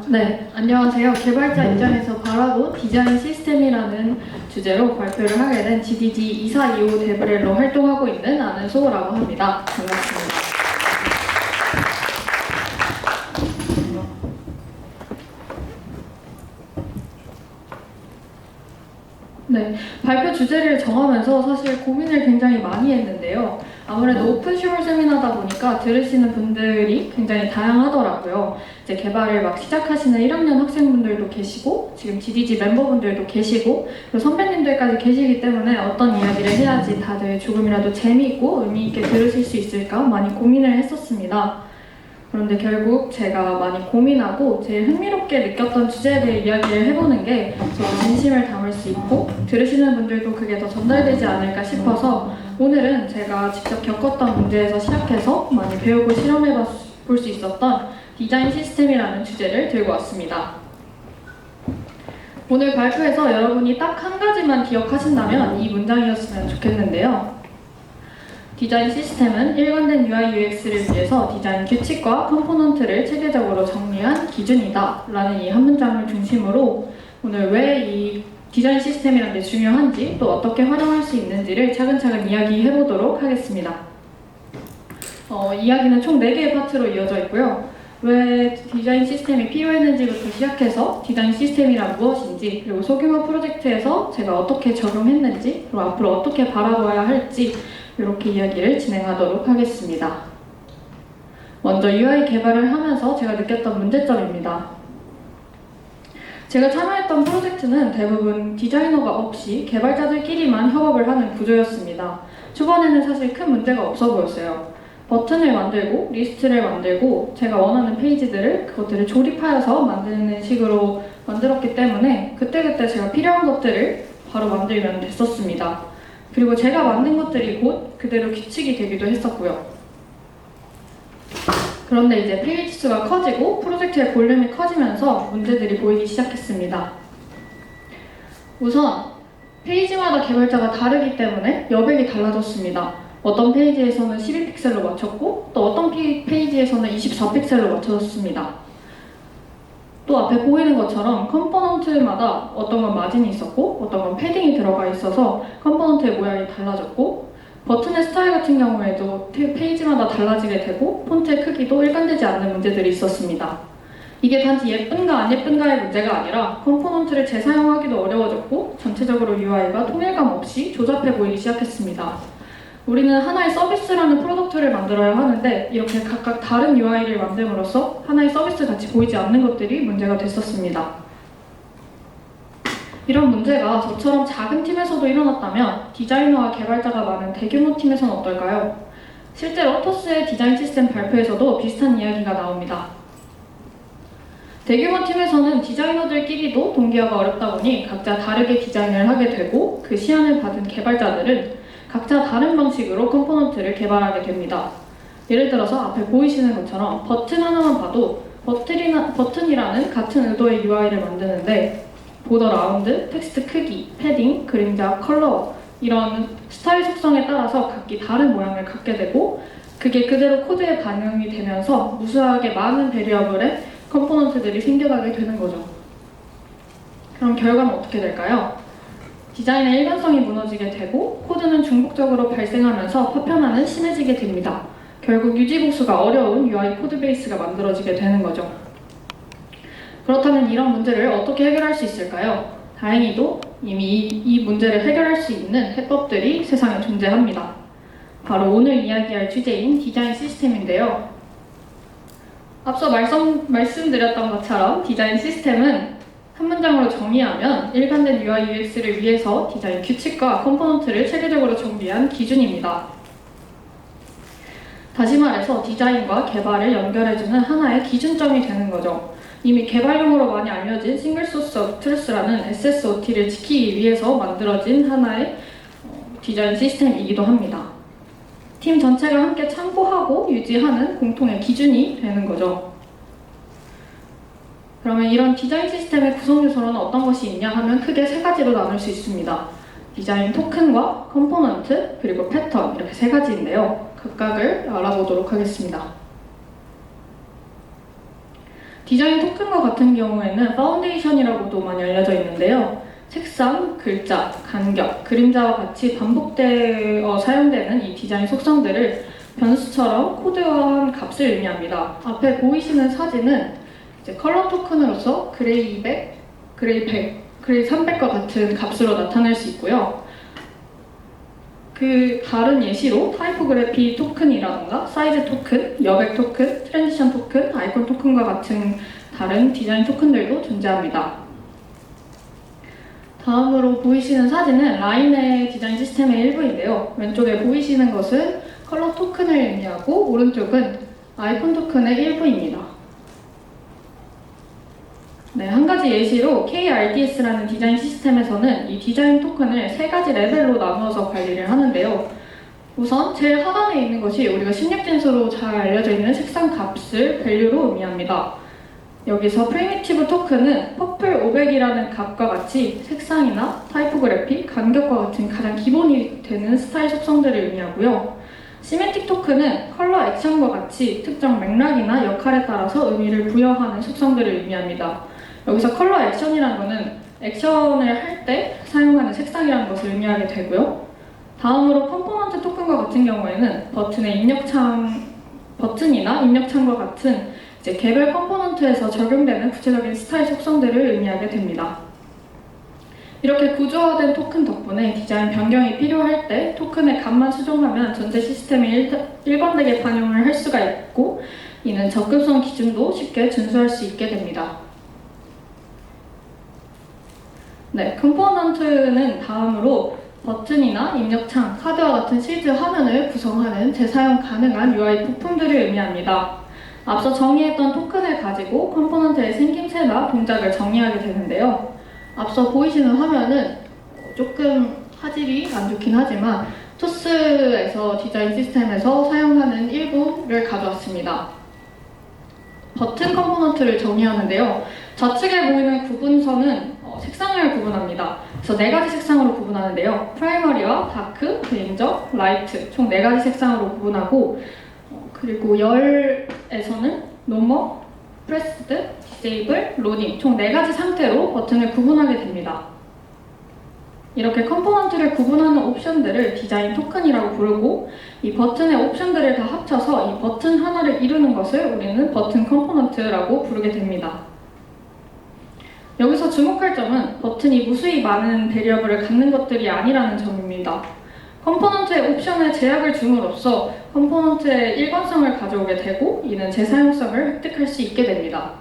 네, 안녕하세요. 개발자 입장에서 바라본 디자인 시스템이라는 주제로 발표를 하게 된 GDG 2425 데브렐로 활동하고 있는 안은소라고 합니다. 반갑습니다. 네, 발표 주제를 정하면서 사실 고민을 굉장히 많이 했는데요. 아무래도 오픈쇼 세미나다 보니까 들으시는 분들이 굉장히 다양하더라고요. 이제 개발을 막 시작하시는 1학년 학생분들도 계시고, 지금 GDG 멤버분들도 계시고, 그리고 선배님들까지 계시기 때문에 어떤 이야기를 해야지 다들 조금이라도 재미있고 의미 있게 들으실 수 있을까 많이 고민을 했었습니다. 그런데 결국 제가 많이 고민하고 제일 흥미롭게 느꼈던 주제에 대해 이야기를 해보는 게 저도 진심을 담을 수 있고 들으시는 분들도 그게 더 전달되지 않을까 싶어서 오늘은 제가 직접 겪었던 문제에서 시작해서 많이 배우고 실험해 볼 수 있었던 디자인 시스템이라는 주제를 들고 왔습니다. 오늘 발표에서 여러분이 딱 한 가지만 기억하신다면 이 문장이었으면 좋겠는데요. 디자인 시스템은 일관된 UI UX를 위해서 디자인 규칙과 컴포넌트를 체계적으로 정리한 기준이다 라는 이 한 문장을 중심으로 오늘 왜 이 디자인 시스템이라는 게 중요한지 또 어떻게 활용할 수 있는지를 차근차근 이야기해 보도록 하겠습니다. 이야기는 총 4개의 파트로 이어져 있고요. 왜 디자인 시스템이 필요했는지부터 시작해서 디자인 시스템이란 무엇인지, 그리고 소규모 프로젝트에서 제가 어떻게 적용했는지, 그리고 앞으로 어떻게 바라봐야 할지 이렇게 이야기를 진행하도록 하겠습니다. 먼저 UI 개발을 하면서 제가 느꼈던 문제점입니다. 제가 참여했던 프로젝트는 대부분 디자이너가 없이 개발자들끼리만 협업을 하는 구조였습니다. 초반에는 사실 큰 문제가 없어 보였어요. 버튼을 만들고 리스트를 만들고 제가 원하는 페이지들을 그것들을 조립하여서 만드는 식으로 만들었기 때문에 그때그때 제가 필요한 것들을 바로 만들면 됐었습니다. 그리고 제가 만든 것들이 곧 그대로 규칙이 되기도 했었고요. 그런데 이제 페이지 수가 커지고 프로젝트의 볼륨이 커지면서 문제들이 보이기 시작했습니다. 우선 페이지마다 개발자가 다르기 때문에 여백이 달라졌습니다. 어떤 페이지에서는 12픽셀로 맞췄고 또 어떤 페이지에서는 24픽셀로 맞춰졌습니다. 또 앞에 보이는 것처럼 컴포넌트마다 어떤 건 마진이 있었고 어떤 건 패딩이 들어가 있어서 컴포넌트의 모양이 달라졌고 버튼의 스타일 같은 경우에도 페이지마다 달라지게 되고 폰트의 크기도 일관되지 않는 문제들이 있었습니다. 이게 단지 예쁜가 안 예쁜가의 문제가 아니라 컴포넌트를 재사용하기도 어려워졌고 전체적으로 UI가 통일감 없이 조잡해 보이기 시작했습니다. 우리는 하나의 서비스라는 프로덕트를 만들어야 하는데 이렇게 각각 다른 UI를 만듦으로써 하나의 서비스 같이 보이지 않는 것들이 문제가 됐었습니다. 이런 문제가 저처럼 작은 팀에서도 일어났다면 디자이너와 개발자가 많은 대규모 팀에서는 어떨까요? 실제로 토스의 디자인 시스템 발표에서도 비슷한 이야기가 나옵니다. 대규모 팀에서는 디자이너들끼리도 동기화가 어렵다 보니 각자 다르게 디자인을 하게 되고 그 시안을 받은 개발자들은 각자 다른 방식으로 컴포넌트를 개발하게 됩니다. 예를 들어서 앞에 보이시는 것처럼 버튼 하나만 봐도 버튼이라는 같은 의도의 UI를 만드는데 보더 라운드, 텍스트 크기, 패딩, 그림자, 컬러 이런 스타일 속성에 따라서 각기 다른 모양을 갖게 되고 그게 그대로 코드에 반영이 되면서 무수하게 많은 베리어블의 컴포넌트들이 생겨나게 되는 거죠. 그럼 결과는 어떻게 될까요? 디자인의 일관성이 무너지게 되고 코드는 중복적으로 발생하면서 파편화는 심해지게 됩니다. 결국 유지보수가 어려운 UI 코드베이스가 만들어지게 되는 거죠. 그렇다면 이런 문제를 어떻게 해결할 수 있을까요? 다행히도 이미 이 문제를 해결할 수 있는 해법들이 세상에 존재합니다. 바로 오늘 이야기할 주제인 디자인 시스템인데요. 앞서 말씀드렸던 것처럼 디자인 시스템은 한 문장으로 정의하면 일관된 UI UX를 위해서 디자인 규칙과 컴포넌트를 체계적으로 정비한 기준입니다. 다시 말해서 디자인과 개발을 연결해주는 하나의 기준점이 되는 거죠. 이미 개발용으로 많이 알려진 싱글 소스 오브 트루스라는 SSOT를 지키기 위해서 만들어진 하나의 디자인 시스템이기도 합니다. 팀 전체가 함께 참고하고 유지하는 공통의 기준이 되는 거죠. 그러면 이런 디자인 시스템의 구성 요소로는 어떤 것이 있냐 하면 크게 3가지로 나눌 수 있습니다. 디자인 토큰과 컴포넌트, 그리고 패턴 이렇게 3가지인데요. 각각을 알아보도록 하겠습니다. 디자인 토큰과 같은 경우에는 파운데이션이라고도 많이 알려져 있는데요. 색상, 글자, 간격, 그림자와 같이 반복되어 사용되는 이 디자인 속성들을 변수처럼 코드화한 값을 의미합니다. 앞에 보이시는 사진은 이제 컬러 토큰으로서 그레이 200, 그레이 100, 그레이 300과 같은 값으로 나타낼 수 있고요. 그 다른 예시로 타이포그래피 토큰이라던가 사이즈 토큰, 여백 토큰, 트랜지션 토큰, 아이콘 토큰과 같은 다른 디자인 토큰들도 존재합니다. 다음으로 보이시는 사진은 라인의 디자인 시스템의 일부인데요. 왼쪽에 보이시는 것은 컬러 토큰을 의미하고 오른쪽은 아이콘 토큰의 일부입니다. 네, 한 가지 예시로 KRDS라는 디자인 시스템에서는 이 디자인 토큰을 세 가지 레벨로 나누어서 관리를 하는데요. 우선 제일 하단에 있는 것이 우리가 16진수로 잘 알려져 있는 색상 값을 밸류로 의미합니다. 여기서 프리미티브 토큰은 퍼플 500이라는 값과 같이 색상이나 타이포그래피, 간격과 같은 가장 기본이 되는 스타일 속성들을 의미하고요. 시메틱 토큰은 컬러 액션과 같이 특정 맥락이나 역할에 따라서 의미를 부여하는 속성들을 의미합니다. 여기서 컬러 액션이라는 것은 액션을 할 때 사용하는 색상이라는 것을 의미하게 되고요. 다음으로 컴포넌트 토큰과 같은 경우에는 버튼이나 입력창과 같은 이제 개별 컴포넌트에서 적용되는 구체적인 스타일 속성들을 의미하게 됩니다. 이렇게 구조화된 토큰 덕분에 디자인 변경이 필요할 때 토큰의 값만 수정하면 전체 시스템에 일관되게 반영을 할 수가 있고 이는 접근성 기준도 쉽게 준수할 수 있게 됩니다. 네, 컴포넌트는 다음으로 버튼이나 입력창, 카드와 같은 실제 화면을 구성하는 재사용 가능한 UI 부품들을 의미합니다. 앞서 정의했던 토큰을 가지고 컴포넌트의 생김새나 동작을 정의하게 되는데요. 앞서 보이시는 화면은 조금 화질이 안 좋긴 하지만 토스에서 디자인 시스템에서 사용하는 일부를 가져왔습니다. 버튼 컴포넌트를 정의하는데요. 좌측에 보이는 구분선은 색상을 구분합니다. 그래서 네 가지 색상으로 구분하는데요. 프라이머리와 다크, 레인저, 라이트 총 네 가지 색상으로 구분하고 그리고 열에서는 노머, 프레스드, 디세이블, 로딩 총 네 가지 상태로 버튼을 구분하게 됩니다. 이렇게 컴포넌트를 구분하는 옵션들을 디자인 토큰이라고 부르고 이 버튼의 옵션들을 다 합쳐서 이 버튼 하나를 이루는 것을 우리는 버튼 컴포넌트라고 부르게 됩니다. 여기서 주목할 점은 버튼이 무수히 많은 베리어블을 갖는 것들이 아니라는 점입니다. 컴포넌트의 옵션에 제약을 줌으로써 컴포넌트의 일관성을 가져오게 되고 이는 재사용성을 획득할 수 있게 됩니다.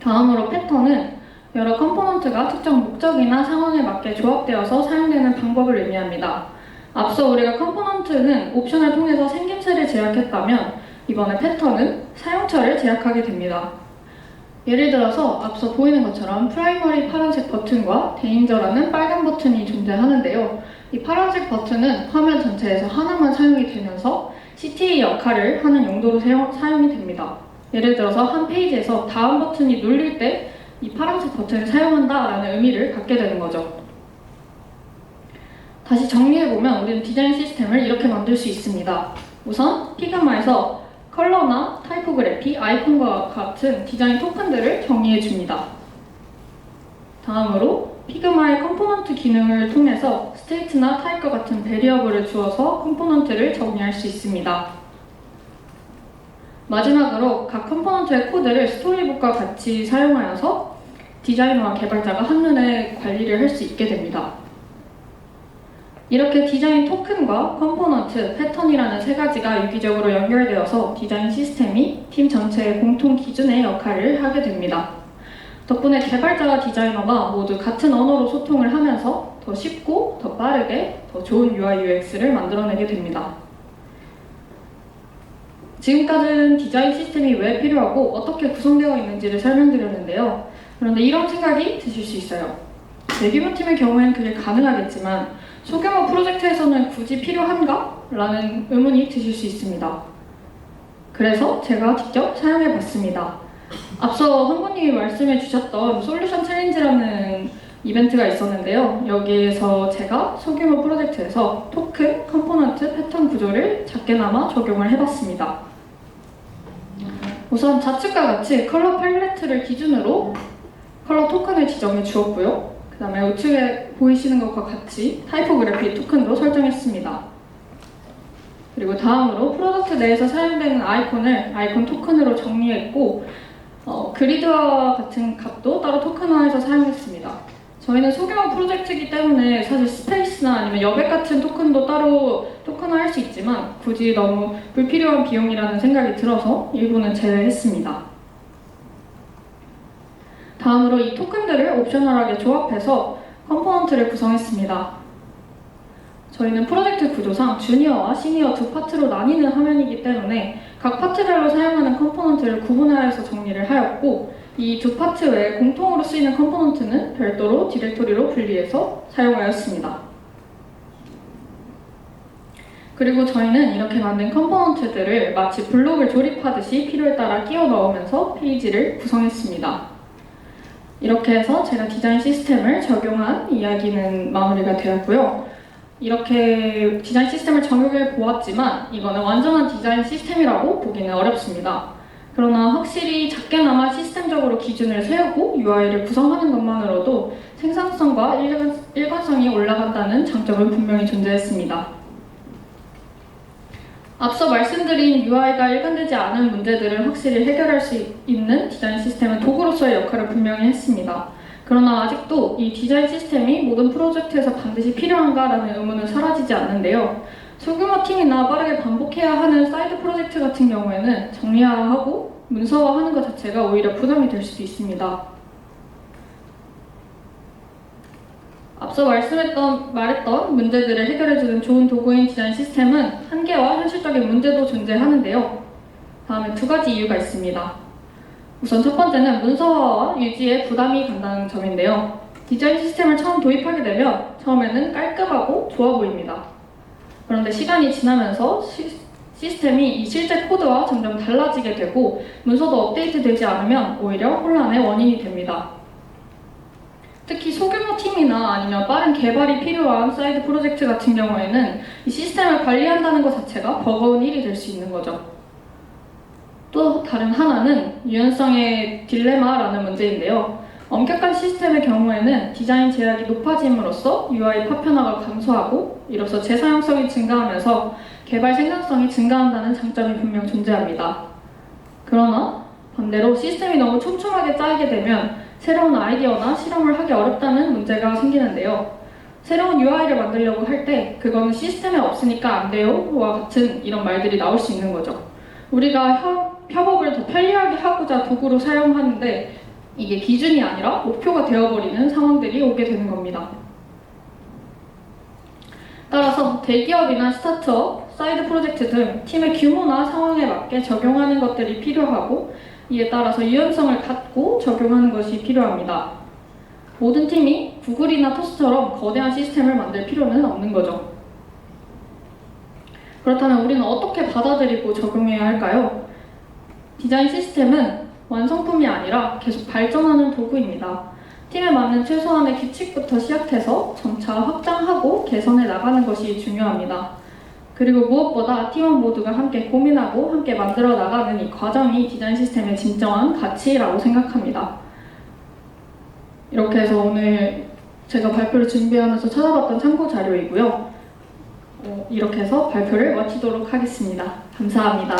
다음으로 패턴은 여러 컴포넌트가 특정 목적이나 상황에 맞게 조합되어서 사용되는 방법을 의미합니다. 앞서 우리가 컴포넌트는 옵션을 통해서 생김새를 제약했다면 이번에 패턴은 사용처를 제약하게 됩니다. 예를 들어서 앞서 보이는 것처럼 프라이머리 파란색 버튼과 데인저라는 빨간 버튼이 존재하는데요. 이 파란색 버튼은 화면 전체에서 하나만 사용이 되면서 CTA 역할을 하는 용도로 사용이 됩니다. 예를 들어서 한 페이지에서 다음 버튼이 눌릴 때 이 파란색 버튼을 사용한다라는 의미를 갖게 되는 거죠. 다시 정리해보면 우리는 디자인 시스템을 이렇게 만들 수 있습니다. 우선 피그마에서 컬러나 타이포그래피, 아이콘과 같은 디자인 토큰들을 정의해줍니다. 다음으로 피그마의 컴포넌트 기능을 통해서 스테이트나 타입과 같은 베리어블을 주어서 컴포넌트를 정의할 수 있습니다. 마지막으로 각 컴포넌트의 코드를 스토리북과 같이 사용하여서 디자이너와 개발자가 한눈에 관리를 할 수 있게 됩니다. 이렇게 디자인 토큰과 컴포넌트, 패턴이라는 세 가지가 유기적으로 연결되어서 디자인 시스템이 팀 전체의 공통 기준의 역할을 하게 됩니다. 덕분에 개발자와 디자이너가 모두 같은 언어로 소통을 하면서 더 쉽고 더 빠르게 더 좋은 UI, UX를 만들어내게 됩니다. 지금까지는 디자인 시스템이 왜 필요하고 어떻게 구성되어 있는지를 설명드렸는데요. 그런데 이런 생각이 드실 수 있어요. 대규모 팀의 경우에는 그게 가능하겠지만 소규모 프로젝트에서는 굳이 필요한가? 라는 의문이 드실 수 있습니다. 그래서 제가 직접 사용해봤습니다. 앞서 성구님이 말씀해 주셨던 솔루션 챌린지라는 이벤트가 있었는데요. 여기에서 제가 소규모 프로젝트에서 토큰, 컴포넌트, 패턴 구조를 작게나마 적용을 해봤습니다. 우선 좌측과 같이 컬러 팔레트를 기준으로 컬러 토큰을 지정해 주었고요. 그 다음에 우측에 보이시는 것과 같이 타이포그래피 토큰도 설정했습니다. 그리고 다음으로 프로덕트 내에서 사용되는 아이콘을 아이콘 토큰으로 정리했고 그리드와 같은 값도 따로 토큰화해서 사용했습니다. 저희는 소규모 프로젝트이기 때문에 사실 스페이스나 아니면 여백 같은 토큰도 따로 토큰화할 수 있지만 굳이 너무 불필요한 비용이라는 생각이 들어서 일부는 제외했습니다. 다음으로 이 토큰들을 옵셔널하게 조합해서 컴포넌트를 구성했습니다. 저희는 프로젝트 구조상 주니어와 시니어 두 파트로 나뉘는 화면이기 때문에 각 파트별로 사용하는 컴포넌트를 구분하여서 정리를 하였고 이 두 파트 외에 공통으로 쓰이는 컴포넌트는 별도로 디렉토리로 분리해서 사용하였습니다. 그리고 저희는 이렇게 만든 컴포넌트들을 마치 블록을 조립하듯이 필요에 따라 끼워 넣으면서 페이지를 구성했습니다. 이렇게 해서 제가 디자인 시스템을 적용한 이야기는 마무리가 되었고요. 이렇게 디자인 시스템을 적용해 보았지만 이거는 완전한 디자인 시스템이라고 보기는 어렵습니다. 그러나 확실히 작게나마 시스템적으로 기준을 세우고 UI를 구성하는 것만으로도 생산성과 일관성이 올라간다는 장점은 분명히 존재했습니다. 앞서 말씀드린 UI가 일관되지 않은 문제들을 확실히 해결할 수 있는 디자인 시스템은 도구로서의 역할을 분명히 했습니다. 그러나 아직도 이 디자인 시스템이 모든 프로젝트에서 반드시 필요한가라는 의문은 사라지지 않는데요. 소규모 팀이나 빠르게 반복해야 하는 사이드 프로젝트 같은 경우에는 정리화하고 문서화하는 것 자체가 오히려 부담이 될 수도 있습니다. 앞서 말했던 문제들을 해결해주는 좋은 도구인 디자인 시스템은 한계와 현실적인 문제도 존재하는데요. 다음에 두 가지 이유가 있습니다. 우선 첫 번째는 문서화와 유지에 부담이 간다는 점인데요. 디자인 시스템을 처음 도입하게 되면 처음에는 깔끔하고 좋아 보입니다. 그런데 시간이 지나면서 시스템이 이 실제 코드와 점점 달라지게 되고 문서도 업데이트되지 않으면 오히려 혼란의 원인이 됩니다. 특히 소규모 팀이나 아니면 빠른 개발이 필요한 사이드 프로젝트 같은 경우에는 이 시스템을 관리한다는 것 자체가 버거운 일이 될 수 있는 거죠. 또 다른 하나는 유연성의 딜레마라는 문제인데요. 엄격한 시스템의 경우에는 디자인 제약이 높아짐으로써 UI 파편화가 감소하고 이로써 재사용성이 증가하면서 개발 생산성이 증가한다는 장점이 분명 존재합니다. 그러나 반대로 시스템이 너무 촘촘하게 짜이게 되면 새로운 아이디어나 실험을 하기 어렵다는 문제가 생기는데요. 새로운 UI를 만들려고 할 때 그거는 시스템에 없으니까 안 돼요와 같은 이런 말들이 나올 수 있는 거죠. 우리가 협업을 더 편리하게 하고자 도구로 사용하는데 이게 기준이 아니라 목표가 되어버리는 상황들이 오게 되는 겁니다. 따라서 대기업이나 스타트업, 사이드 프로젝트 등 팀의 규모나 상황에 맞게 적용하는 것들이 필요하고 이에 따라서 유연성을 갖고 적용하는 것이 필요합니다. 모든 팀이 구글이나 토스처럼 거대한 시스템을 만들 필요는 없는 거죠. 그렇다면 우리는 어떻게 받아들이고 적용해야 할까요? 디자인 시스템은 완성품이 아니라 계속 발전하는 도구입니다. 팀에 맞는 최소한의 규칙부터 시작해서 점차 확장하고 개선해 나가는 것이 중요합니다. 그리고 무엇보다 팀원 모두가 함께 고민하고 함께 만들어 나가는 이 과정이 디자인 시스템의 진정한 가치라고 생각합니다. 이렇게 해서 오늘 제가 발표를 준비하면서 찾아봤던 참고 자료이고요. 이렇게 해서 발표를 마치도록 하겠습니다. 감사합니다.